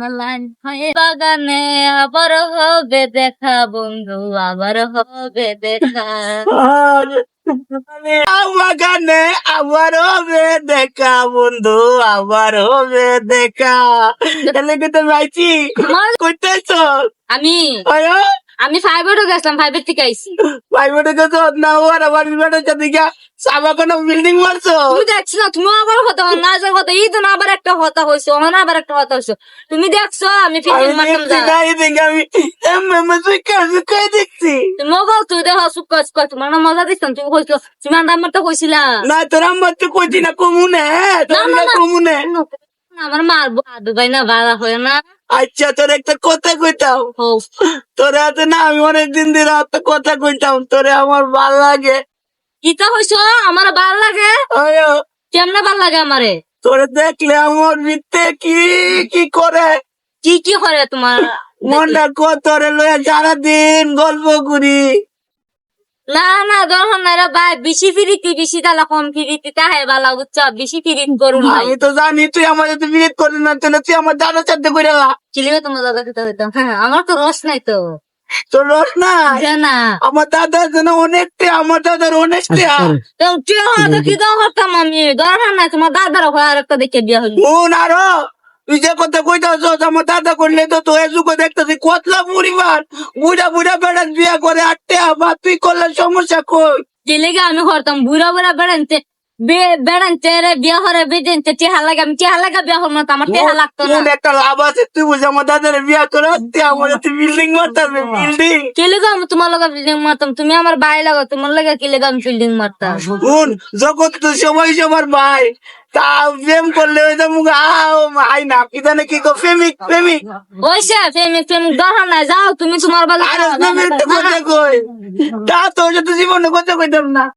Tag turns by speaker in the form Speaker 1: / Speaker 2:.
Speaker 1: Malan হয়ে বাগানে আবার হবে দেখা বন্ধু, আবার হবে দেখা।
Speaker 2: বাগানে আবার হবে দেখা বন্ধু, আবার হবে দেখা। এলে কিন্তু ভাইছি কইতেছ
Speaker 1: আমি আমি ফাইভে গেছিলাম, ফাইভের থেকে আইসি।
Speaker 2: প্রাইভেটে গেছ না, ওর আবার বিমানের সাথে গিয়া সাবা কোনো বিল্ডিং মারছো।
Speaker 1: তুমি দেখছো না, তুমি আবার কথা না যার কথা এই তো না, আবার একটা কথা হয়েছে, ওখানে আবার একটা কথা হয়েছে। তুমি দেখছো আমি ফিল্ডিং মারতাম যা।
Speaker 2: আমি দেখছি
Speaker 1: তুমি তুই দেখো সুখ তোমার না মজা দিচ্ছ, তুমি কইছো তুমি আমার তো কইছিলা
Speaker 2: না, তোর আমার তো কইছি না কমুনে, কমুনে
Speaker 1: আমার মারবো আদু ভাই না বাড়া হয় না।
Speaker 2: আচ্ছা তোর একটা কথা কইতাম, তোরে হাতে না আমি অনেকদিন ধরে একটা কথা কইতাম, তোরে আমার ভাল লাগে।
Speaker 1: কিতা হইছো আমার ভাল লাগে?
Speaker 2: আয়ো,
Speaker 1: কেমনে ভাল লাগে আমারে?
Speaker 2: তোরে দেখলে আমার ভিতরে কি কি করে,
Speaker 1: কি কি করে তোমার
Speaker 2: মনটা তোরে লয়ে সারাদিন গল্প করি।
Speaker 1: না না দরকার নাই রে ভাই, বেশি ফিরিতি বেশি তাহলে কম ফিরিতি তাহে ভালো বুঝছো, বেশি ফিরিত করুন ভাই।
Speaker 2: আমি তো জানি তুই আমার সাথে বিরোধ করিস না, তাহলে তুই আমার দাদা চারটে করে
Speaker 1: চিলিবে তোমার দাদা খেতে হইতাম। হ্যাঁ আমার তো রস নাই তো।
Speaker 2: তোর রস না
Speaker 1: না
Speaker 2: আমার দাদার জন্য অনেকটা, আমার দাদার অনেকটা।
Speaker 1: কি দাও করতাম আমি, দরকার নাই তোমার দাদার ঘর আর একটা দেখে বিয়া হইল।
Speaker 2: মন আরো তুই যে কথা কইতাছ আমার দাদা করলে তো তো এসুকে দেখতেছি কতলা পরিবার বুড়া বুড়া বেড়ান বিয়া করে আটটে, আবার তুই করলে সমস্যা কই?
Speaker 1: যে লেগে আমি করতাম বুড়া বুড়া বেড়ানতে বেড়ানতে রে বিয়া হরে বেজেনতে টেহা লাগে, আমি টেহা লাগা বিয়া হল না, আমার টেহা লাগতো না।
Speaker 2: মন একটা লাভ আছে, তুই বুঝে আমার দাদার বিয়া করে তুই আমার বিল্ডিং মারতাম, বিল্ডিং।
Speaker 1: কে লেগে আমি তোমার লগা বিল্ডিং মারতাম, তুমি আমার ভাই লাগো, তোমার লাগে কি লেগে আমি বিল্ডিং মারতাম।
Speaker 2: মন জগৎ তো সবাই সবার ভাই, তা প্রেম করলে ওই যে মুখ আই না কি জানে কি গো, প্রেমিক প্রেমিক
Speaker 1: ওইসে প্রেমিক প্রেমিক দরকার নাই, যাও তুমি তোমার বাড়ি
Speaker 2: আর কথা কই তা তোর সাথে জীবনে কথা কইতাম না।